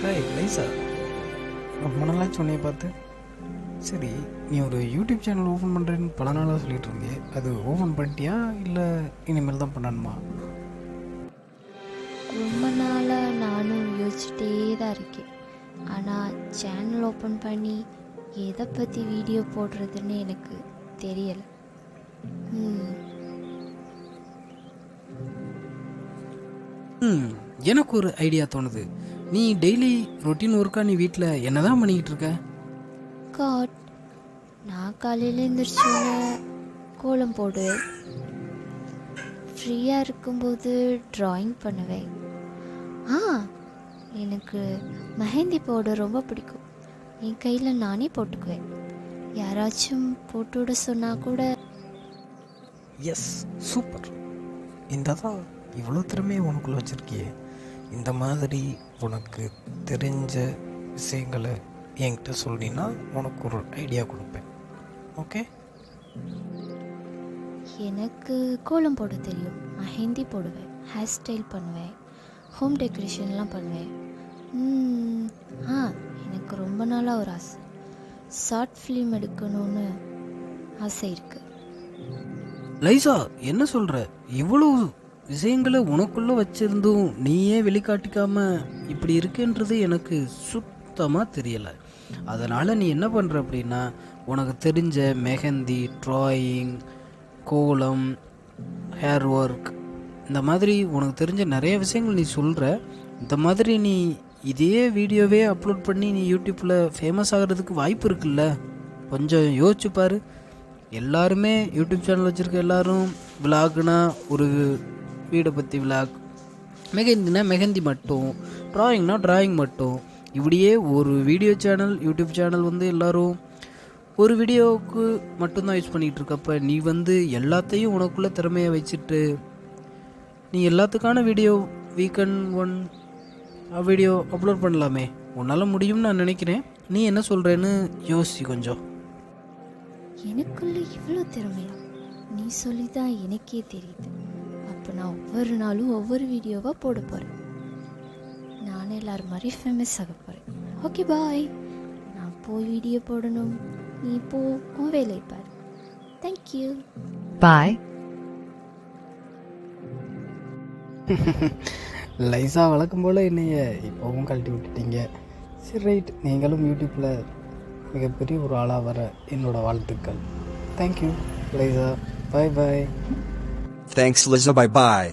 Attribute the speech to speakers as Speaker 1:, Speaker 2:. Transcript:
Speaker 1: Hi Lisa, ரொம்ப நாளாக சொன்னியை பார்த்து. சரி, நீ ஒரு யூடியூப் சேனல் ஓப்பன் பண்ணுறேன்னு பல நாளாக சொல்லிட்டு இருந்தியே, அது ஓப்பன் பண்ணிட்டியா இல்லை இனிமேல் தான் பண்ணணுமா?
Speaker 2: ரொம்ப நாளாக நானும் யோசிச்சுட்டே தான் இருக்கேன். ஆனால் சேனல் ஓப்பன் பண்ணி எதை பற்றி வீடியோ போடுறதுன்னு எனக்கு தெரியலை.
Speaker 1: எனக்கு ஒரு ஐடியா தோணுது. நீ டெய்லி ரொட்டீன் ஒர்க்காக நீ வீட்டில் என்ன தான் பண்ணிக்கிட்டு இருக்க?
Speaker 2: காட், நான் காலையில் எழுந்திரிச்சோன்னே கோலம் போடுவேன். ஃப்ரீயாக இருக்கும்போது ட்ராயிங் பண்ணுவேன். எனக்கு மெஹந்தி போட ரொம்ப பிடிக்கும். என் கையில் நானே போட்டுக்குவேன். யாராச்சும் போட்டு விட சொன்னால் கூட.
Speaker 1: Yes, super. இந்த தான் இவ்வளோ திறமையை உனக்குள்ளே வச்சுருக்கியே. இந்த மாதிரி உனக்கு தெரிஞ்ச விஷயங்களை என்கிட்ட சொல்லினா உனக்கு ஒரு ஐடியா கொடுப்பேன். ஓகே?
Speaker 2: எனக்கு கோலம் போட தெரியும், மெஹந்தி போடுவேன், ஹேர் ஸ்டைல் பண்ணுவேன், ஹோம் டெக்கரேஷன்லாம் பண்ணுவேன். எனக்கு ரொம்ப நாளாக ஒரு ஆசை, ஷார்ட் ஃபிலிம் எடுக்கணும்னு ஆசை இருக்குது.
Speaker 1: லைசா, என்ன சொல்கிற? இவ்வளோ விஷயங்களை உனக்குள்ளே வச்சுருந்தும் நீயே வெளிக்காட்டிக்காம இப்படி இருக்குன்றது எனக்கு சுத்தமாக தெரியலை. அதனால் நீ என்ன பண்ணுற அப்படின்னா, உனக்கு தெரிஞ்ச மெஹந்தி, ட்ராயிங், கோலம், ஹேர் ஒர்க், இந்த மாதிரி உனக்கு தெரிஞ்ச நிறைய விஷயங்கள் நீ சொல்கிற. இந்த மாதிரி நீ இதே வீடியோவே அப்லோட் பண்ணி நீ யூடியூப்பில் ஃபேமஸ் ஆகிறதுக்கு வாய்ப்பு இருக்குல்ல? கொஞ்சம் யோசிச்சு பாரு. எல்லாருமே யூடியூப் சேனல் வச்சுருக்க எல்லாரும் விலாகுனா ஒரு வீடை பற்றி விலாக், மெஹந்தினா மெஹந்தி மட்டும், ட்ராயிங்னா ட்ராயிங் மட்டும், இப்படியே ஒரு வீடியோ சேனல், யூடியூப் சேனல் எல்லோரும் ஒரு வீடியோவுக்கு மட்டும்தான் யூஸ் பண்ணிகிட்டு இருக்கப்ப, நீ எல்லாத்தையும் உனக்குள்ளே திறமையை வச்சுட்டு நீ எல்லாத்துக்கான video weekend one video upload பண்ணலாமே. உன்னால் முடியும்னு நான் நினைக்கிறேன். நீ என்ன சொல்கிறேன்னு யோசி கொஞ்சம்.
Speaker 2: எனக்குள்ள இவ்வளோ திறமையா? நீ சொல்லி தான் எனக்கே தெரியுது. அப்போ நான் ஒவ்வொரு நாளும் ஒவ்வொரு வீடியோவாக போட போகிறேன். நானும் எல்லோரும் மாதிரி ஃபேமஸ் ஆக போகிறேன். ஓகே, பாய். நான் போய் வீடியோ போடணும், நீ போ உன் வேலையை பாரு. தேங்க்யூ,
Speaker 3: பாய்.
Speaker 1: லைசா, வழக்கம் போல் என்னைய இப்போவும் கழட்டி விட்டுட்டீங்க. சரி, ரைட். நீங்களும் யூடியூப்பில் மிகப்பெரிய ஒரு ஆளாக வர என்னோட வாழ்த்துக்கள். Thank you Liza. Bye bye.
Speaker 4: Thanks Liza, bye bye.